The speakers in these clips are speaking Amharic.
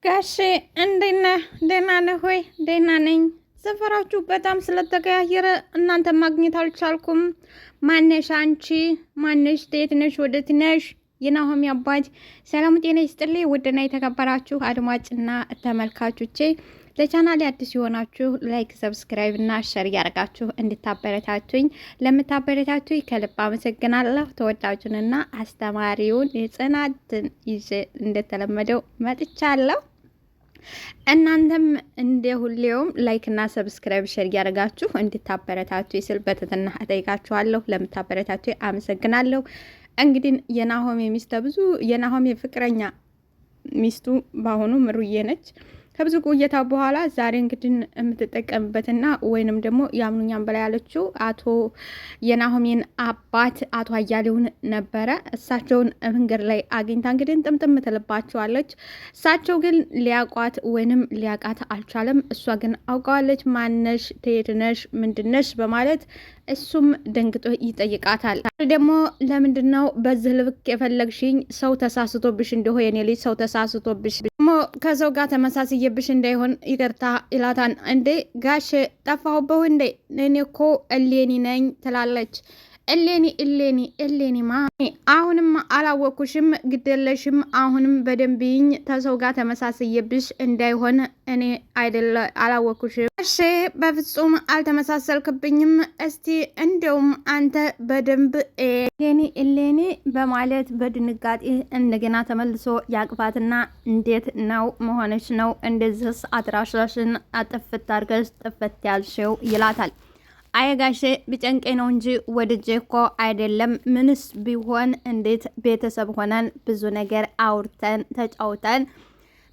ጋሼ እንዴት ነህ? ደህና ነህ ሆይ? ደህና ነኝ። ሰፈራችሁ በጣም ስለተቀያየረ እናንተ ማግኘት አልቻልኩም። ማነሽ አንቺ? ማነሽ? የት ነሽ? ወዴት ነሽ? የናሆሚ አባት ሰላም ጤና ይስጥልኝ። ውድና የተከበራችሁ አድማጭና ተመልካቾቼ ለቻናሌ አዲስ የሆናችሁ ላይክ፣ ሰብስክራይብ እና ሸር እያደረጋችሁ እንድታበረታቱኝ ለምታበረታቱኝ ከልብ አመሰግናለሁ። ተወዳጁንና አስተማሪውን የጽናትን ይዤ እንደተለመደው መጥቻለሁ። እናንተም እንደ ሁሌውም ላይክ እና ሰብስክራይብ ሼር እያደረጋችሁ እንድታበረታቱ ስል በትህትና እጠይቃችኋለሁ። ለምታበረታቱ አመሰግናለሁ። እንግዲህ የናሆሜ ሚስት ብዙ የናሆሜ ፍቅረኛ ሚስቱ በአሁኑ ምሩዬ ነች። ከብዙ ቆይታ በኋላ ዛሬ እንግዲህ የምትጠቀምበትና ወይንም ደግሞ ያምኑኛን በላይ ያለችው አቶ የናሆሜን አባት አቶ አያሌውን ነበረ። እሳቸውን መንገድ ላይ አግኝታ እንግዲህ ጥምጥም ትልባቸዋለች። እሳቸው ግን ሊያቋት ወይንም ሊያቃት አልቻለም። እሷ ግን አውቀዋለች። ማነሽ? ትሄድነሽ? ምንድነሽ? በማለት እሱም ደንግጦ ይጠይቃታል። ደግሞ ለምንድን ነው በዚህ ልብክ የፈለግሽኝ? ሰው ተሳስቶብሽ እንደሆ የኔ ልጅ ሰው ተሳስቶብሽ ደግሞ ከሰው ጋር ተመሳስየብሽ እንዳይሆን ይቅርታ ይላታል። እንዴ ጋሽ ጠፋሁበሁ እንዴ? እኔ እኮ እሌኒ ነኝ ትላለች። እሌኒ አሁንም አላወኩሽም፣ ግደለሽም። አሁንም በደንብኝ ተሰው ጋር ተመሳስየብሽ እንዳይሆን እኔ አይደለ አላወኩሽም። እሺ በፍጹም አልተመሳሰልክብኝም። እስቲ እንደውም አንተ በደንብ እሌኒ በማለት በድንጋጤ እንደገና ተመልሶ ያቅፋትና እንዴት ነው መሆንሽ ነው እንደዚህስ አድራሻሽን አጥፍት አድርገሽ ጥፍት ያልሽው ይላታል። አየጋሼ ቢጨንቄ ነው እንጂ ወድጄ እኮ አይደለም። ምንስ ቢሆን እንዴት ቤተሰብ ሆነን ብዙ ነገር አውርተን ተጫውተን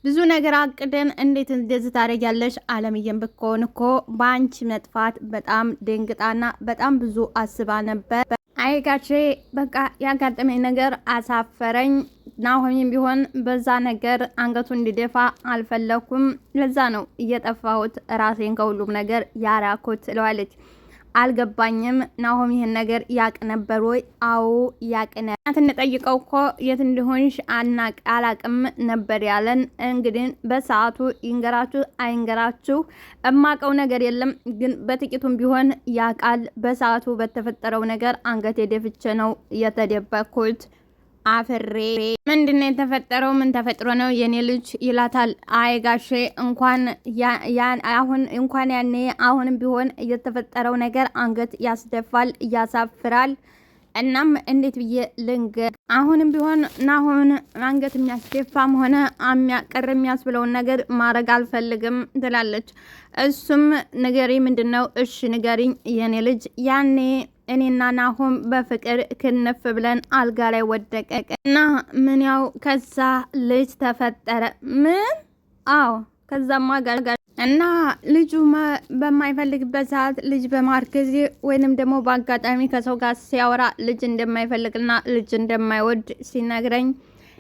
ብዙ ነገር አቅደን እንዴት እንደዚህ ታደርጊያለሽ? አለምዬም ብትሆን እኮ በአንቺ መጥፋት በጣም ደንግጣና በጣም ብዙ አስባ ነበር። አየጋሼ በቃ ያጋጠመኝ ነገር አሳፈረኝ። ናሆሚም ቢሆን በዛ ነገር አንገቱ እንዲደፋ አልፈለኩም። ለዛ ነው እየጠፋሁት ራሴን ከሁሉም ነገር ያራኩት ትለዋለች። አልገባኝም። ናሆም ይህን ነገር ያቅ ነበር ወይ? አዎ ያቅ ነበር። እንጠይቀው እኮ የት እንደሆንሽ አላቅም ነበር ያለን። እንግዲህ በሰዓቱ ይንገራችሁ አይንገራችሁ እማቀው ነገር የለም፣ ግን በጥቂቱም ቢሆን ያቃል። በሰዓቱ በተፈጠረው ነገር አንገቴ ደፍቼ ነው የተደበኩት። አፍሬ ምንድነው የተፈጠረው? ምን ተፈጥሮ ነው የኔ ልጅ ይላታል። አይ ጋሼ እንኳን ያኔ አሁንም ቢሆን የተፈጠረው ነገር አንገት ያስደፋል፣ ያሳፍራል። እናም እንዴት ብዬ ልንገር? አሁንም ቢሆን ናሆምን አንገት የሚያስደፋም ሆነ ቅር የሚያስብለውን ነገር ማድረግ አልፈልግም ትላለች። እሱም ንገሪ ምንድነው? እሺ ንገሪኝ የኔ ልጅ። ያኔ እኔና ናሆም በፍቅር ክንፍ ብለን አልጋ ላይ ወደቀ እና ምን ያው ከዛ ልጅ ተፈጠረ። ምን? አዎ ከዛማ ጋር እና ልጁ በማይፈልግበት ሰዓት ልጅ በማርገዝ ወይንም ደግሞ በአጋጣሚ ከሰው ጋር ሲያወራ ልጅ እንደማይፈልግና ልጅ እንደማይወድ ሲነግረኝ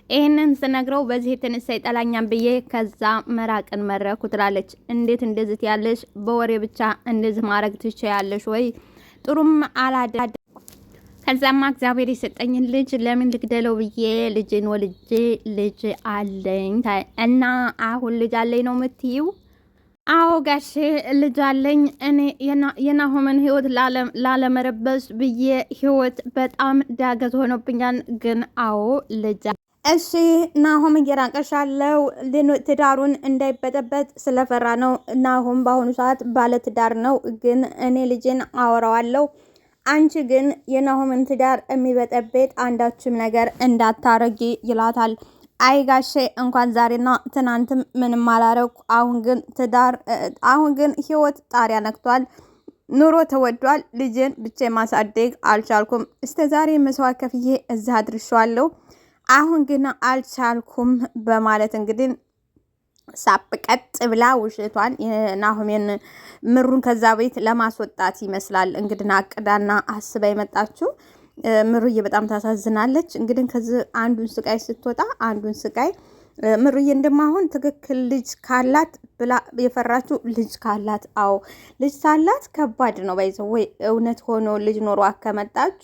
ይህንን ስነግረው በዚህ የተነሳ ይጠላኛም ብዬ ከዛ መራቅን መረኩ ትላለች። እንዴት እንደዚህ ያለሽ? በወሬ ብቻ እንደዚህ ማድረግ ትችያለሽ ወይ? ጥሩም አላደ ከዛማ እግዚአብሔር የሰጠኝን ልጅ ለምን ልግደለው ብዬ ልጅን ወልጄ ልጅ አለኝ እና አሁን ልጅ አለኝ ነው የምትይው? አዎ ጋሼ ልጅ አለኝ። እኔ የናሆምን ህይወት ላለመረበስ ብዬ ህይወት በጣም ዳገት ሆኖብኛል። ግን አዎ ልጅ እሺ ናሆም እየራቀሻለው ትዳሩን እንዳይበጠበጥ ስለፈራ ነው። ናሆም በአሁኑ ሰዓት ባለትዳር ነው። ግን እኔ ልጅን አወራዋለሁ። አንቺ ግን የናሆምን ትዳር የሚበጠበጥ አንዳችም ነገር እንዳታረጊ ይላታል። አይ ጋሼ እንኳን ዛሬና ትናንትም ምንም አላረኩ። አሁን ግን ህይወት ጣሪያ ነክቷል። ኑሮ ተወዷል። ልጅን ብቻ ማሳደግ አልቻልኩም። እስከ ዛሬ መስዋዕት ከፍዬ እዛ አድርሻለሁ። አሁን ግን አልቻልኩም በማለት እንግዲህ ሳብቀጥ ብላ ውሸቷን ናሆሜን ምሩን ከዛ ቤት ለማስወጣት ይመስላል እንግዲህ አቅዳና አስባ የመጣችው። ምሩዬ በጣም ታሳዝናለች። እንግዲህ ከዚህ አንዱን ስቃይ ስትወጣ አንዱን ስቃይ ምሩዬ እንደማሆን ትክክል ልጅ ካላት ብላ የፈራችው ልጅ ካላት፣ አዎ ልጅ ካላት ከባድ ነው። ባይዘው ወይ እውነት ሆኖ ልጅ ኖሮ አከመጣች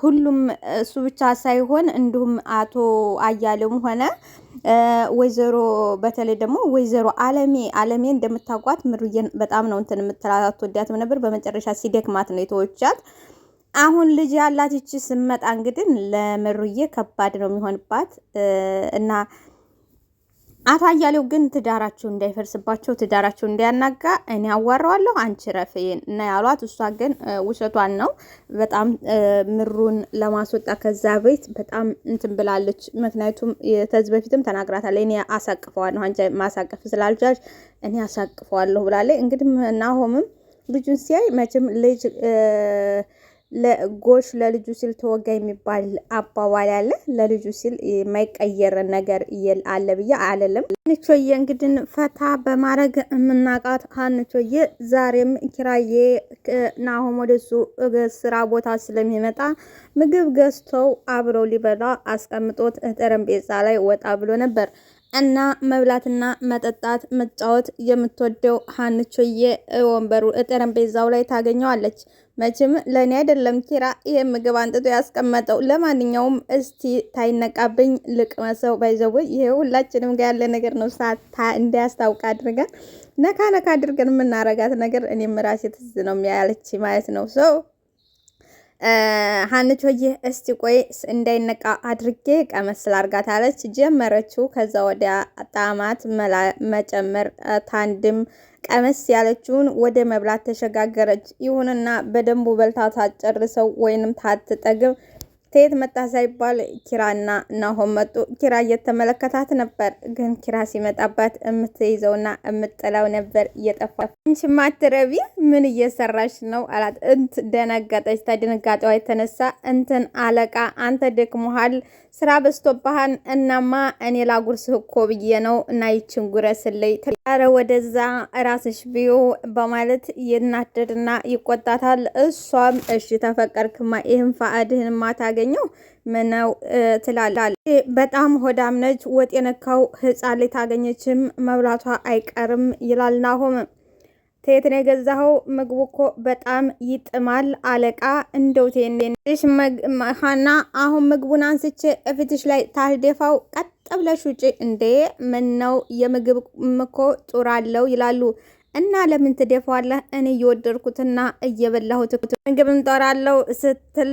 ሁሉም እሱ ብቻ ሳይሆን እንዲሁም አቶ አያሌውም ሆነ ወይዘሮ በተለይ ደግሞ ወይዘሮ አለሜ እንደምታውቋት ምሩዬን በጣም ነው እንትን የምትላት ወዲያትም ነበር። በመጨረሻ ሲደክማት ነው የተወቻት። አሁን ልጅ ያላት ይቺ ስመጣ እንግዲህ ለምሩዬ ከባድ ነው የሚሆንባት እና አቶ አያሌው ግን ትዳራቸው እንዳይፈርስባቸው ትዳራቸው እንዳያናጋ እኔ አዋራዋለሁ አንቺ ረፈዬን እና ያሏት። እሷ ግን ውሸቷን ነው። በጣም ምሩን ለማስወጣ ከዛ ቤት በጣም እንትን ብላለች። ምክንያቱም ከዚህ በፊትም ተናግራታለች። እኔ አሳቅፈዋለሁ አንቺ ማሳቀፍ ስላልቻልሽ እኔ አሳቅፈዋለሁ ብላለች። እንግዲህ ናሆምም ልጁን ሲያይ መቼም ልጅ ለጎሽ ለልጁ ሲል ተወጋ የሚባል አባባል ያለ ለልጁ ሲል የማይቀየር ነገር አለ ብዬ አለለም። ሀንቾዬ እንግዲህ ፈታ በማድረግ የምናውቃት ሀንቾዬ ዛሬም ኪራዬ ናሆም ወደሱ ስራ ቦታ ስለሚመጣ ምግብ ገዝተው አብረው ሊበላ አስቀምጦት ጠረጴዛ ላይ ወጣ ብሎ ነበር እና መብላትና መጠጣት መጫወት የምትወደው ሀንቾዬ ወንበሩ ጠረጴዛው ላይ ታገኘዋለች። መቼም ለእኔ አይደለም ኪራ ይሄ ምግብ አንጥቶ ያስቀመጠው። ለማንኛውም እስቲ ታይነቃብኝ ልቅመሰው። ባይዘው ይሄ ሁላችንም ጋር ያለ ነገር ነው። እንዳያስታውቅ አድርገን ነካ አድርገን የምናረጋት ነገር እኔም ራሴ ትዝ ነው የሚያለች ማለት ነው። ሰው ሀንቾዬ እስቲ ቆይ እንዳይነቃ አድርጌ ቀመስ ላርጋት አለች። ጀመረችው። ከዛ ወዲያ ጣማት መጨመር ታንድም ቀመስ ያለችውን ወደ መብላት ተሸጋገረች። ይሁንና በደንቡ በልታ ታጨርሰው ወይንም ታትጠግብ ከየት መጣ ሳይባል ኪራና ናሆም መጡ። ኪራ እየተመለከታት ነበር። ግን ኪራ ሲመጣባት የምትይዘውና የምጥለው ነበር እየጠፋ። አንቺ ማትረቢ ምን እየሰራሽ ነው አላት። ደነገጠች። ተድንጋጤዋ የተነሳ እንትን አለቃ አንተ ደክሞሃል፣ ስራ በዝቶብሃል። እናማ እኔ ላጉርስህ እኮ ብዬ ነው እና ይችን ጉረስልኝ። ኧረ ወደዛ ራስሽ ቢዩ በማለት ይናደድና ይቆጣታል። እሷም እሺ ተፈቀርክማ ይህን ፈአድህን ማታገኘው ምነው ትላለች። በጣም ሆዳም ነች። ወጥ የነካው ህፃን ላይ ታገኘችም መብላቷ አይቀርም ይላል ናሆም። ከየት ነው የገዛኸው? ምግቡ እኮ በጣም ይጥማል አለቃ። እንደው ቴንሽ ሀና አሁን ምግቡን አንስቼ እፊትሽ ላይ ታልደፋው ቀጥ ብለሽ ውጪ። እንዴ ምን ነው የምግብ እኮ ጡር አለው ይላሉ። እና ለምን ትደፋዋለህ? እኔ እየወደድኩትና እየበላሁት ምግብ እንጦራለሁ ስትል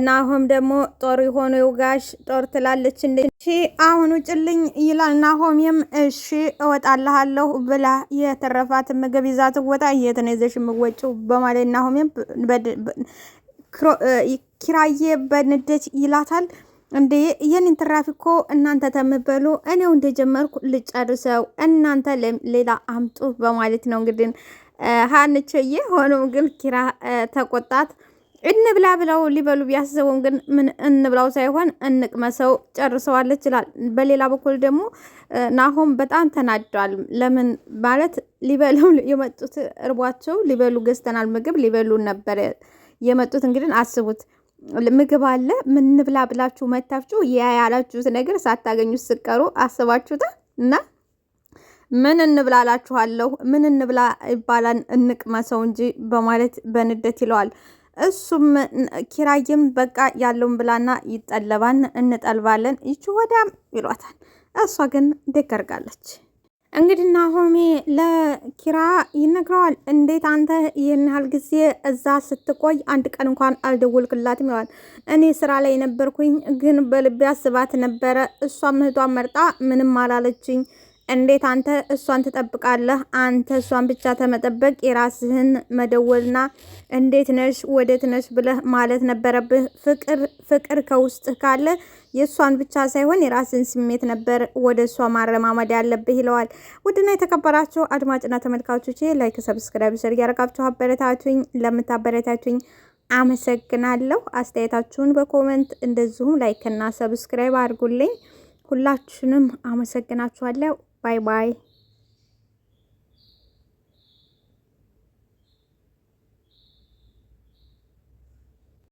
ናሆም ደግሞ ጦር የሆኑ ይውጋሽ ጦር ትላለች። እሺ አሁን ውጭልኝ ይላል ናሆምም እሺ እወጣልሃለሁ ብላ የተረፋት ምግብ ይዛ ትወጣ። የት ነው ይዘሽ የምትወጪው በማለት ናሆምም ኪራዬ በንዴት ይላታል። እንዴ የኔን ትራፊ እኮ እናንተ ተምበሉ እኔው እንደጀመርኩ ልጨርሰው እናንተ ሌላ አምጡ በማለት ነው እንግዲህ ሀንቾዬ። ሆኖም ግን ኪራ ተቆጣት። እንብላ ብለው ሊበሉ ቢያስቡም ግን ምን እንብላው ሳይሆን እንቅመሰው ጨርሰዋለች ይላል። በሌላ በኩል ደግሞ ናሆም በጣም ተናዷል። ለምን ማለት ሊበሉ የመጡት እርቧቸው ሊበሉ ገዝተናል ምግብ ሊበሉ ነበር የመጡት። እንግዲህ አስቡት ምግብ አለ ምን እንብላ ብላችሁ መታችሁ ያ ያላችሁት ነገር ሳታገኙት ስቀሩ አስባችሁታል። እና ምን እንብላላችኋለሁ ምን እንብላ ይባላል እንቅመሰው እንጂ በማለት በንደት ይለዋል። እሱም ኪራይም በቃ ያለውን ብላና ይጠለባን እንጠልባለን ይቺ ወዳም ይሏታል። እሷ ግን ደከርጋለች። እንግዲህ ናሆሜ ለኪራ ይነግረዋል። እንዴት አንተ ይህን ያህል ጊዜ እዛ ስትቆይ አንድ ቀን እንኳን አልደወልክላትም ይለዋል። እኔ ስራ ላይ ነበርኩኝ ግን በልቤ አስባት ነበረ። እሷም እህቷን መርጣ ምንም አላለችኝ። እንዴት አንተ እሷን ትጠብቃለህ? አንተ እሷን ብቻ ተመጠበቅ የራስህን መደወልና እንዴት ነሽ ወዴት ነሽ ብለህ ማለት ነበረብህ። ፍቅር ከውስጥህ ካለ የእሷን ብቻ ሳይሆን የራስን ስሜት ነበር ወደ እሷ ማረማመድ ያለብህ ይለዋል። ውድና የተከበራችሁ አድማጭና ተመልካቾቼ ላይክ፣ ሰብስክራይብ፣ ሸር እያደረጋችሁ አበረታቱኝ። ለምታበረታቱኝ አመሰግናለሁ። አስተያየታችሁን በኮሜንት እንደዚሁም ላይክና ሰብስክራይብ አድርጉልኝ። ሁላችሁንም አመሰግናችኋለሁ። ባይ ባይ።